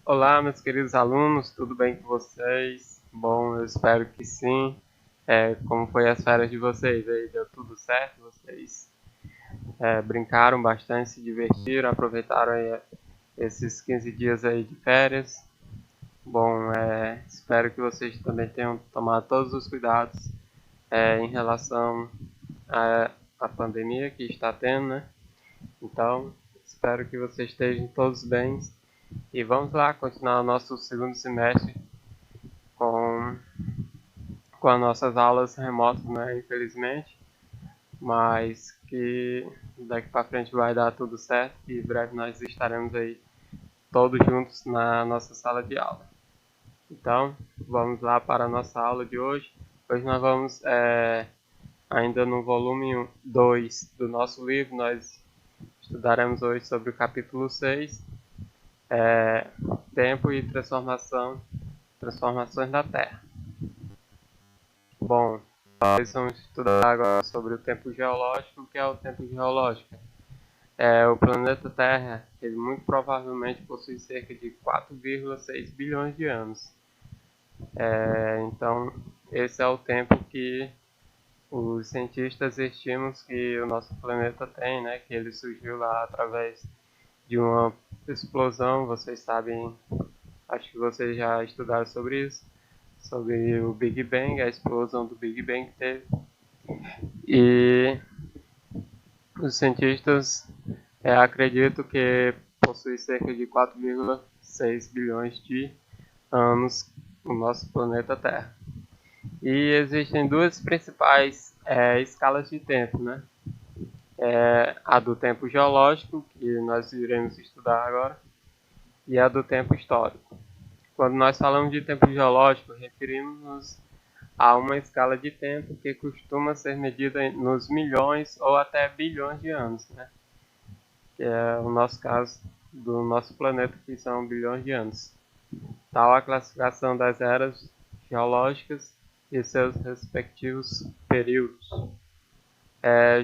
Olá, meus queridos alunos, tudo bem com vocês? Bom, eu espero que sim. Como foi as férias de vocês aí? Deu tudo certo? Vocês brincaram bastante, se divertiram, aproveitaram aí esses 15 dias aí de férias? Bom, espero que vocês também tenham tomado todos os cuidados em relação à pandemia que está tendo, né? Então, espero que vocês estejam todos bem. E vamos lá continuar o nosso segundo semestre com, com as nossas aulas remotas, né? Infelizmente, mas que daqui para frente vai dar tudo certo e em breve nós estaremos aí todos juntos na nossa sala de aula. Então, vamos lá para a nossa aula de hoje. Hoje nós vamos, ainda no volume 2 do nosso livro, nós estudaremos hoje sobre o capítulo 6, Tempo e Transformações da Terra. Bom, nós vamos estudar agora sobre o tempo geológico. O que é o tempo geológico? O planeta Terra, ele muito provavelmente possui cerca de 4,6 bilhões de anos. Então, esse é o tempo que os cientistas estimam que o nosso planeta tem, né? Que ele surgiu lá através de uma explosão. Vocês sabem, acho que vocês já estudaram sobre isso, sobre o Big Bang, a explosão do Big Bang que teve. E os cientistas acreditam que possui cerca de 4,6 bilhões de anos o nosso planeta Terra. E existem duas principais escalas de tempo, né? A do tempo geológico, que nós iremos estudar agora, e a do tempo histórico. Quando nós falamos de tempo geológico, referimos-nos a uma escala de tempo que costuma ser medida nos milhões ou até bilhões de anos, né? Que é o nosso caso do nosso planeta, que são bilhões de anos. Tal a classificação das eras geológicas e seus respectivos períodos.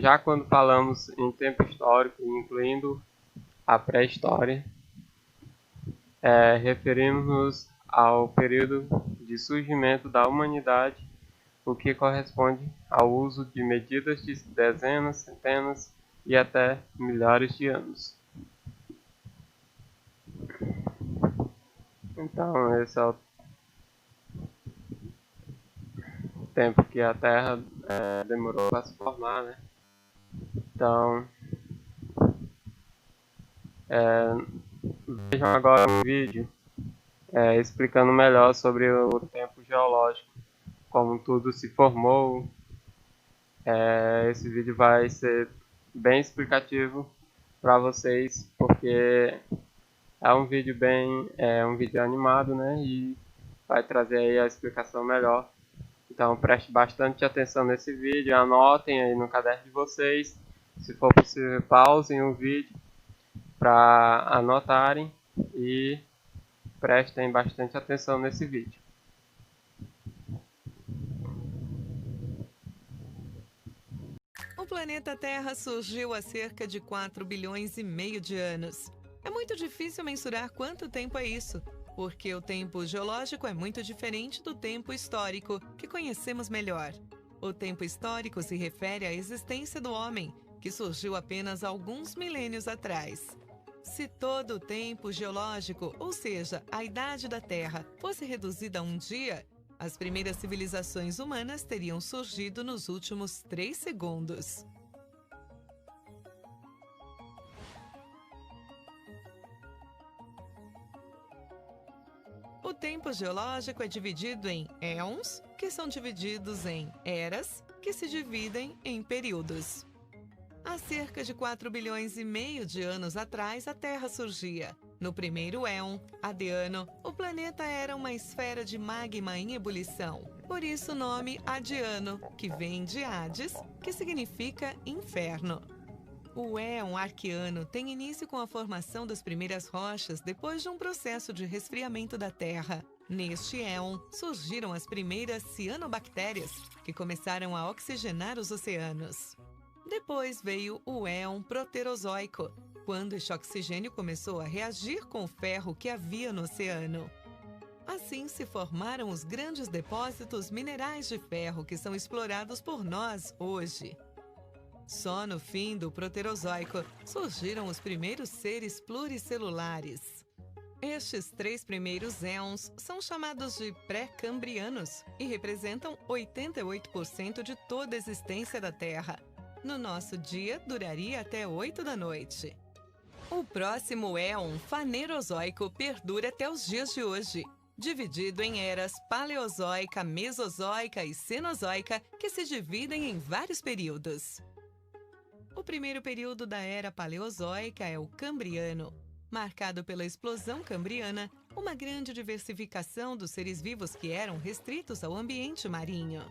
Já quando falamos em tempo histórico, incluindo a pré-história, referimos-nos ao período de surgimento da humanidade, o que corresponde ao uso de medidas de dezenas, centenas e até milhares de anos. Então, esse é o tempo que a Terra demorou para se formar, né? Então, vejam agora um vídeo explicando melhor sobre o tempo geológico, como tudo se formou. Esse vídeo vai ser bem explicativo para vocês, porque é um vídeo animado, né? E vai trazer aí a explicação melhor. Então preste bastante atenção nesse vídeo, anotem aí no caderno de vocês. Se for possível, pausem o vídeo para anotarem e prestem bastante atenção nesse vídeo. O planeta Terra surgiu há cerca de 4 bilhões e meio de anos. É muito difícil mensurar quanto tempo é isso, porque o tempo geológico é muito diferente do tempo histórico, que conhecemos melhor. O tempo histórico se refere à existência do homem, que surgiu apenas alguns milênios atrás. Se todo o tempo geológico, ou seja, a idade da Terra, fosse reduzida a um dia, as primeiras civilizações humanas teriam surgido nos últimos 3 segundos. O tempo geológico é dividido em éons, que são divididos em eras, que se dividem em períodos. Há cerca de 4 bilhões e meio de anos atrás, a Terra surgia. No primeiro éon, Adiano, o planeta era uma esfera de magma em ebulição. Por isso o nome Adiano, que vem de Hades, que significa inferno. O éon arqueano tem início com a formação das primeiras rochas depois de um processo de resfriamento da Terra. Neste éon, surgiram as primeiras cianobactérias, que começaram a oxigenar os oceanos. Depois veio o éon proterozoico. quando este oxigênio começou a reagir com o ferro que havia no oceano. Assim se formaram os grandes depósitos minerais de ferro que são explorados por nós hoje. Só no fim do Proterozoico surgiram os primeiros seres pluricelulares. Estes 3 primeiros éons são chamados de pré-cambrianos e representam 88% de toda a existência da Terra. No nosso dia, duraria até 8 da noite. O próximo éon fanerozoico perdura até os dias de hoje, dividido em eras paleozoica, mesozoica e cenozoica, que se dividem em vários períodos. O primeiro período da era paleozoica é o Cambriano, marcado pela explosão cambriana, uma grande diversificação dos seres vivos que eram restritos ao ambiente marinho.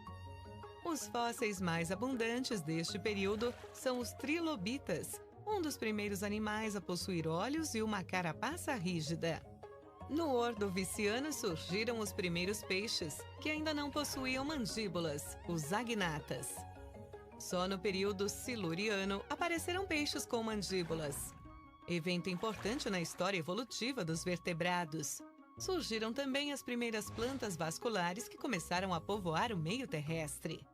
Os fósseis mais abundantes deste período são os trilobitas, um dos primeiros animais a possuir olhos e uma carapaça rígida. No Ordoviciano surgiram os primeiros peixes, que ainda não possuíam mandíbulas, os agnatas. Só no período Siluriano apareceram peixes com mandíbulas. Evento importante na história evolutiva dos vertebrados. Surgiram também as primeiras plantas vasculares que começaram a povoar o meio terrestre.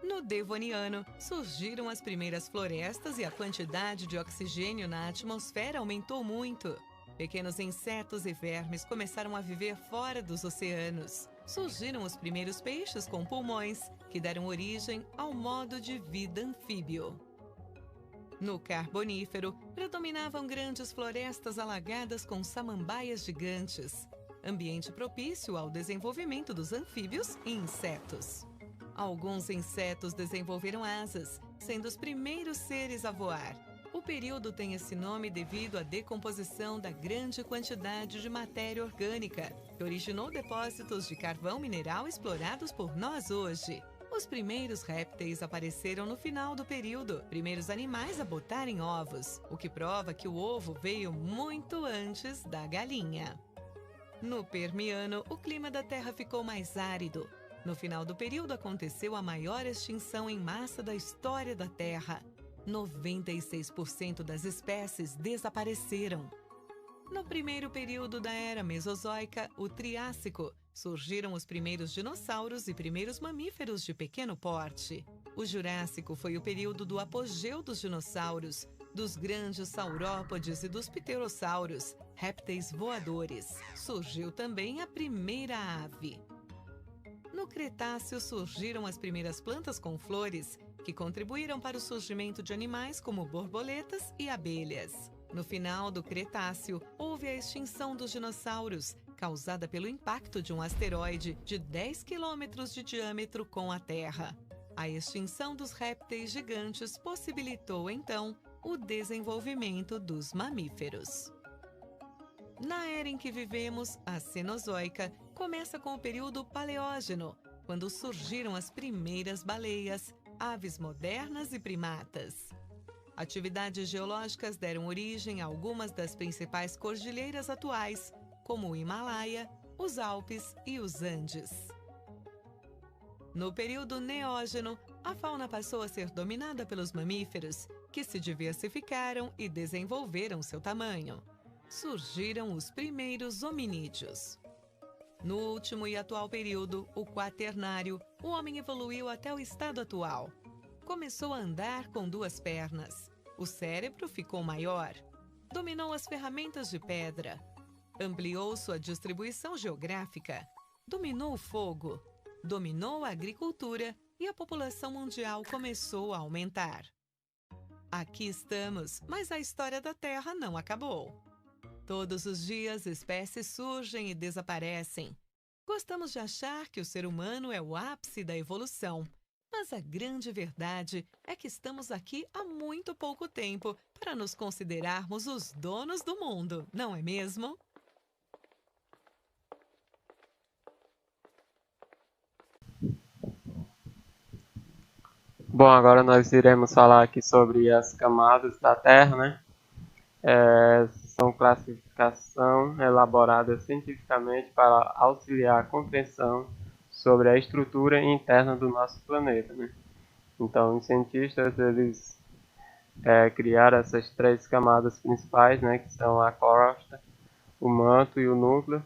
No Devoniano, surgiram as primeiras florestas e a quantidade de oxigênio na atmosfera aumentou muito. Pequenos insetos e vermes começaram a viver fora dos oceanos. Surgiram os primeiros peixes com pulmões, que deram origem ao modo de vida anfíbio. No Carbonífero, predominavam grandes florestas alagadas com samambaias gigantes, ambiente propício ao desenvolvimento dos anfíbios e insetos. Alguns insetos desenvolveram asas, sendo os primeiros seres a voar. O período tem esse nome devido à decomposição da grande quantidade de matéria orgânica, que originou depósitos de carvão mineral explorados por nós hoje. Os primeiros répteis apareceram no final do período, primeiros animais a botarem ovos, o que prova que o ovo veio muito antes da galinha. No Permiano, o clima da Terra ficou mais árido. No final do período aconteceu a maior extinção em massa da história da Terra. 96% das espécies desapareceram. No primeiro período da Era Mesozoica, o Triássico, surgiram os primeiros dinossauros e primeiros mamíferos de pequeno porte. O Jurássico foi o período do apogeu dos dinossauros, dos grandes saurópodes e dos pterossauros, répteis voadores. Surgiu também a primeira ave. No Cretáceo surgiram as primeiras plantas com flores, que contribuíram para o surgimento de animais como borboletas e abelhas. No final do Cretáceo, houve a extinção dos dinossauros, causada pelo impacto de um asteroide de 10 quilômetros de diâmetro com a Terra. A extinção dos répteis gigantes possibilitou, então, o desenvolvimento dos mamíferos. Na era em que vivemos, a Cenozoica, começa com o período Paleógeno, quando surgiram as primeiras baleias, aves modernas e primatas. Atividades geológicas deram origem a algumas das principais cordilheiras atuais, como o Himalaia, os Alpes e os Andes. No período Neógeno, a fauna passou a ser dominada pelos mamíferos, que se diversificaram e desenvolveram seu tamanho. Surgiram os primeiros hominídeos. No último e atual período, o Quaternário, o homem evoluiu até o estado atual. Começou a andar com 2 pernas. O cérebro ficou maior. Dominou as ferramentas de pedra. Ampliou sua distribuição geográfica. Dominou o fogo. Dominou a agricultura e a população mundial começou a aumentar. Aqui estamos, mas a história da Terra não acabou. Todos os dias, espécies surgem e desaparecem. Gostamos de achar que o ser humano é o ápice da evolução, mas a grande verdade é que estamos aqui há muito pouco tempo para nos considerarmos os donos do mundo, não é mesmo? Bom, agora nós iremos falar aqui sobre as camadas da Terra, né? São classificação elaborada cientificamente para auxiliar a compreensão sobre a estrutura interna do nosso planeta, né? Então, os cientistas eles criar essas três camadas principais, né, que são a crosta, o manto e o núcleo,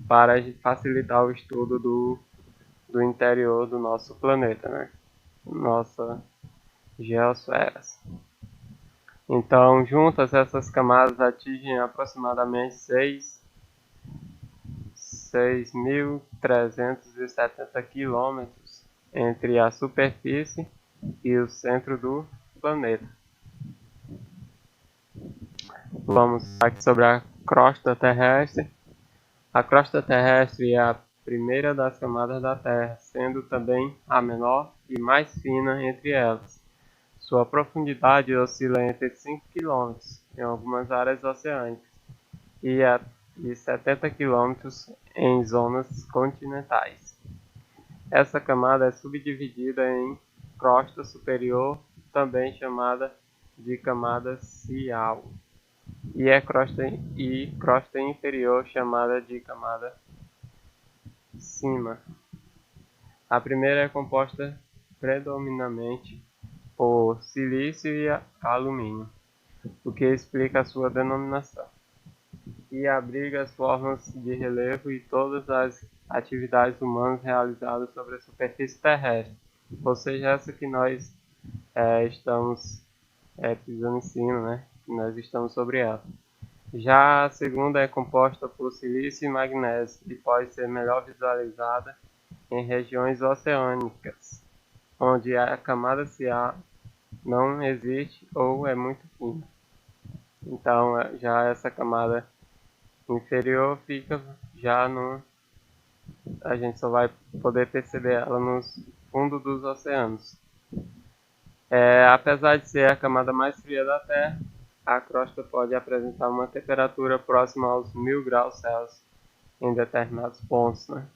para facilitar o estudo do interior do nosso planeta, né, nossa geosfera. Então, juntas, essas camadas atingem aproximadamente 6.370 quilômetros entre a superfície e o centro do planeta. Vamos falar aqui sobre a crosta terrestre. A crosta terrestre é a primeira das camadas da Terra, sendo também a menor e mais fina entre elas. Sua profundidade oscila entre 5 km em algumas áreas oceânicas e 70 km em zonas continentais. Essa camada é subdividida em crosta superior, também chamada de camada cial, e crosta inferior, chamada de camada cima. A primeira é composta predominantemente por silício e alumínio, o que explica a sua denominação, e abriga as formas de relevo e todas as atividades humanas realizadas sobre a superfície terrestre, ou seja, essa que nós estamos pisando em cima, né? Que nós estamos sobre ela. Já a segunda é composta por silício e magnésio e pode ser melhor visualizada em regiões oceânicas, onde a camada cial não existe ou é muito fina. Então, já essa camada inferior fica já no... A gente só vai poder perceber ela no fundo dos oceanos. Apesar de ser a camada mais fria da Terra, a crosta pode apresentar uma temperatura próxima aos 1000 graus Celsius em determinados pontos, né?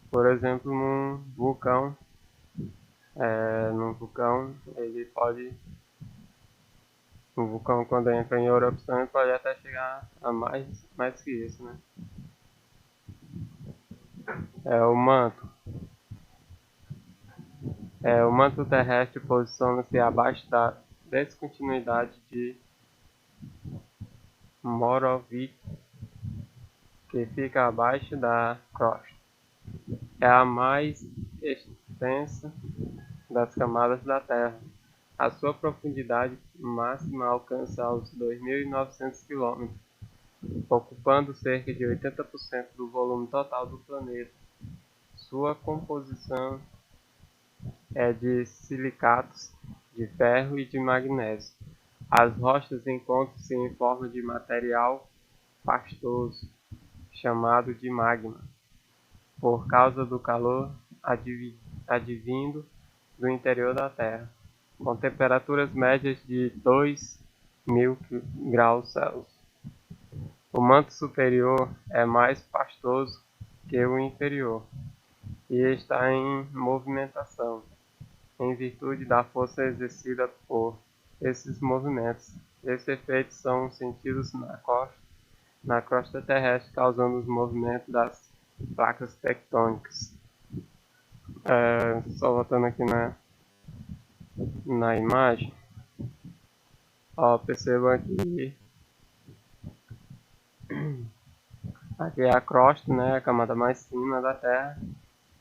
Por exemplo, num vulcão, um vulcão quando entra em erupção, ele pode até chegar a mais que isso, né? O manto. O manto terrestre posiciona-se abaixo da descontinuidade de Morovitch, que fica abaixo da crosta. É a mais extensa das camadas da Terra. A sua profundidade máxima alcança os 2.900 km, ocupando cerca de 80% do volume total do planeta. Sua composição é de silicatos de ferro e de magnésio. As rochas encontram-se em forma de material pastoso, chamado de magma, por causa do calor advindo do interior da Terra, com temperaturas médias de 2.000 graus Celsius. O manto superior é mais pastoso que o inferior e está em movimentação, em virtude da força exercida por esses movimentos. Esses efeitos são sentidos na crosta terrestre, causando os movimentos das placas tectônicas. Só voltando aqui na imagem, percebam aqui é a crosta, né, a camada mais fina da Terra,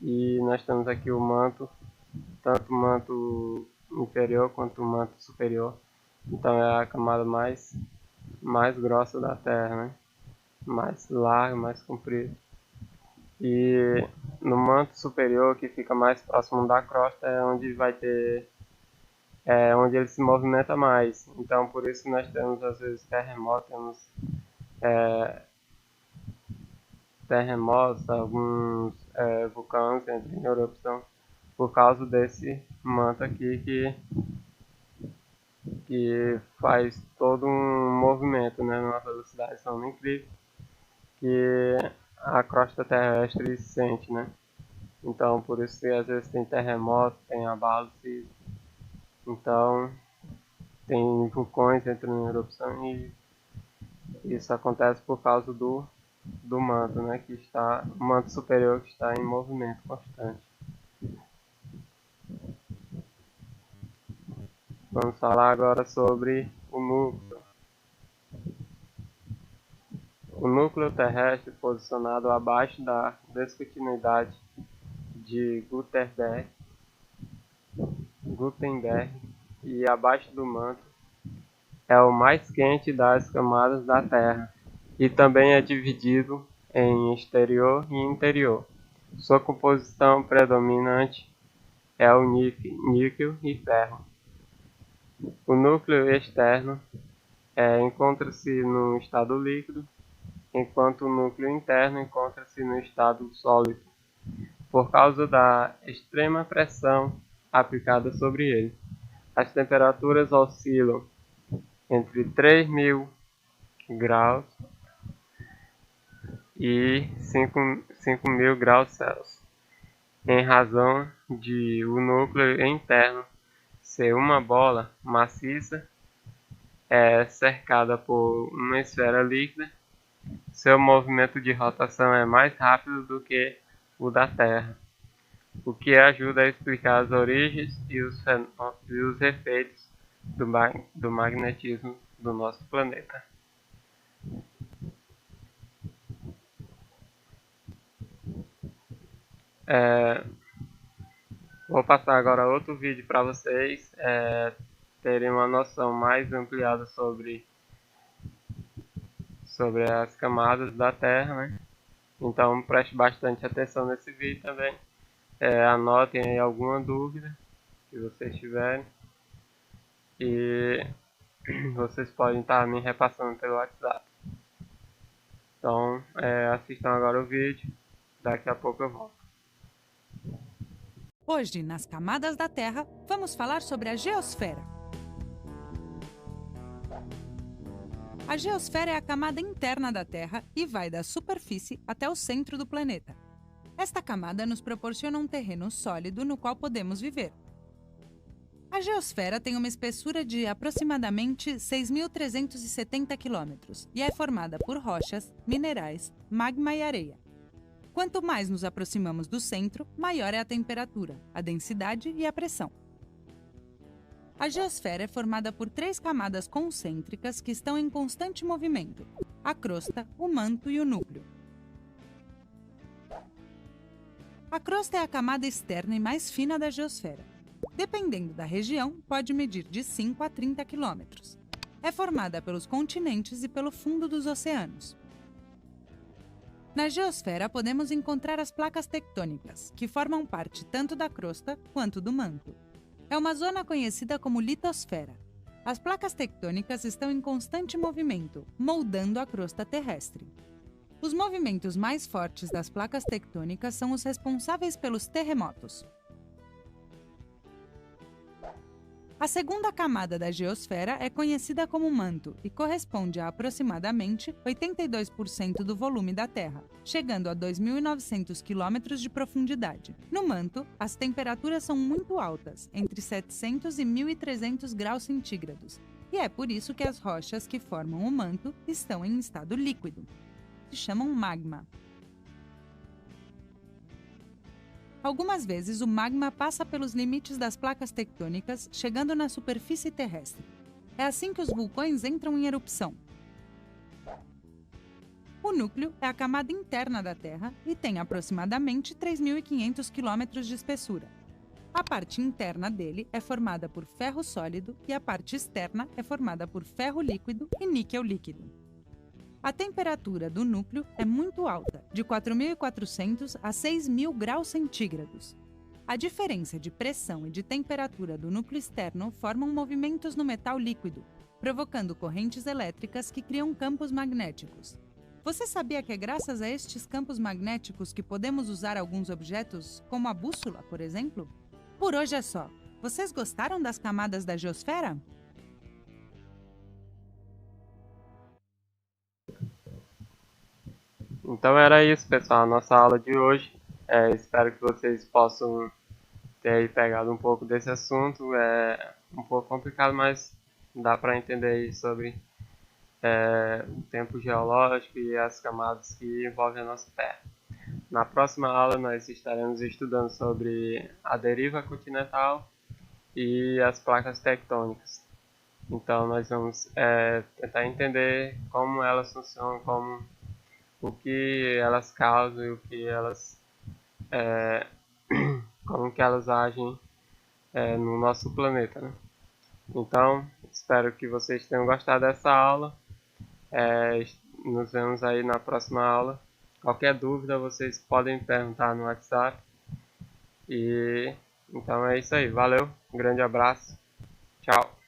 e nós temos aqui o manto, tanto o manto inferior quanto o manto superior. Então é a camada mais grossa da Terra, né? Mais larga, mais comprida. E no manto superior, que fica mais próximo da crosta, é onde vai ter onde ele se movimenta mais. Então por isso nós temos às vezes terremotos, alguns vulcões entram em erupção por causa desse manto aqui que faz todo um movimento, né, numa velocidade tão incrível que a crosta terrestre sente, né? Então por isso que às vezes tem terremoto, tem abalos, então tem vulcões entrando em erupção e isso acontece por causa do manto, né, o manto superior que está em movimento constante. Vamos falar agora sobre o núcleo. O núcleo terrestre posicionado abaixo da descontinuidade de Gutenberg e abaixo do manto é o mais quente das camadas da Terra e também é dividido em exterior e interior. Sua composição predominante é o níquel e ferro. O núcleo externo encontra-se no estado líquido, enquanto o núcleo interno encontra-se no estado sólido, por causa da extrema pressão aplicada sobre ele. As temperaturas oscilam entre 3.000 graus e 5.000 graus Celsius, em razão de o núcleo interno ser uma bola maciça cercada por uma esfera líquida. Seu movimento de rotação é mais rápido do que o da Terra, o que ajuda a explicar as origens e os efeitos do magnetismo do nosso planeta. Vou passar agora outro vídeo para vocês terem uma noção mais ampliada sobre as camadas da Terra, né? Então preste bastante atenção nesse vídeo também. Anotem aí alguma dúvida que vocês tiverem e vocês podem estar me repassando pelo WhatsApp. Então assistam agora o vídeo, daqui a pouco eu volto. Hoje, nas camadas da Terra, vamos falar sobre a geosfera. A geosfera é a camada interna da Terra e vai da superfície até o centro do planeta. Esta camada nos proporciona um terreno sólido no qual podemos viver. A geosfera tem uma espessura de aproximadamente 6.370 km e é formada por rochas, minerais, magma e areia. Quanto mais nos aproximamos do centro, maior é a temperatura, a densidade e a pressão. A geosfera é formada por 3 camadas concêntricas que estão em constante movimento: a crosta, o manto e o núcleo. A crosta é a camada externa e mais fina da geosfera. Dependendo da região, pode medir de 5 a 30 km. É formada pelos continentes e pelo fundo dos oceanos. Na geosfera, podemos encontrar as placas tectônicas, que formam parte tanto da crosta quanto do manto. É uma zona conhecida como litosfera. As placas tectônicas estão em constante movimento, moldando a crosta terrestre. Os movimentos mais fortes das placas tectônicas são os responsáveis pelos terremotos. A segunda camada da geosfera é conhecida como manto e corresponde a aproximadamente 82% do volume da Terra, chegando a 2.900 km de profundidade. No manto, as temperaturas são muito altas, entre 700 e 1.300 graus centígrados, e é por isso que as rochas que formam o manto estão em estado líquido. Se chamam magma. Algumas vezes, o magma passa pelos limites das placas tectônicas, chegando na superfície terrestre. É assim que os vulcões entram em erupção. O núcleo é a camada interna da Terra e tem aproximadamente 3.500 km de espessura. A parte interna dele é formada por ferro sólido e a parte externa é formada por ferro líquido e níquel líquido. A temperatura do núcleo é muito alta, de 4.400 a 6.000 graus centígrados. A diferença de pressão e de temperatura do núcleo externo formam movimentos no metal líquido, provocando correntes elétricas que criam campos magnéticos. Você sabia que é graças a estes campos magnéticos que podemos usar alguns objetos, como a bússola, por exemplo? Por hoje é só. Vocês gostaram das camadas da geosfera? Então era isso, pessoal, a nossa aula de hoje. Espero que vocês possam ter aí pegado um pouco desse assunto. É um pouco complicado, mas dá para entender aí sobre o tempo geológico e as camadas que envolvem a nossa Terra. Na próxima aula nós estaremos estudando sobre a deriva continental e as placas tectônicas. Então nós vamos tentar entender como elas funcionam, o que elas causam e o que elas, como que elas agem no nosso planeta, né? Então, espero que vocês tenham gostado dessa aula. Nos vemos aí na próxima aula. Qualquer dúvida vocês podem perguntar no WhatsApp. E então é isso aí. Valeu, um grande abraço. Tchau.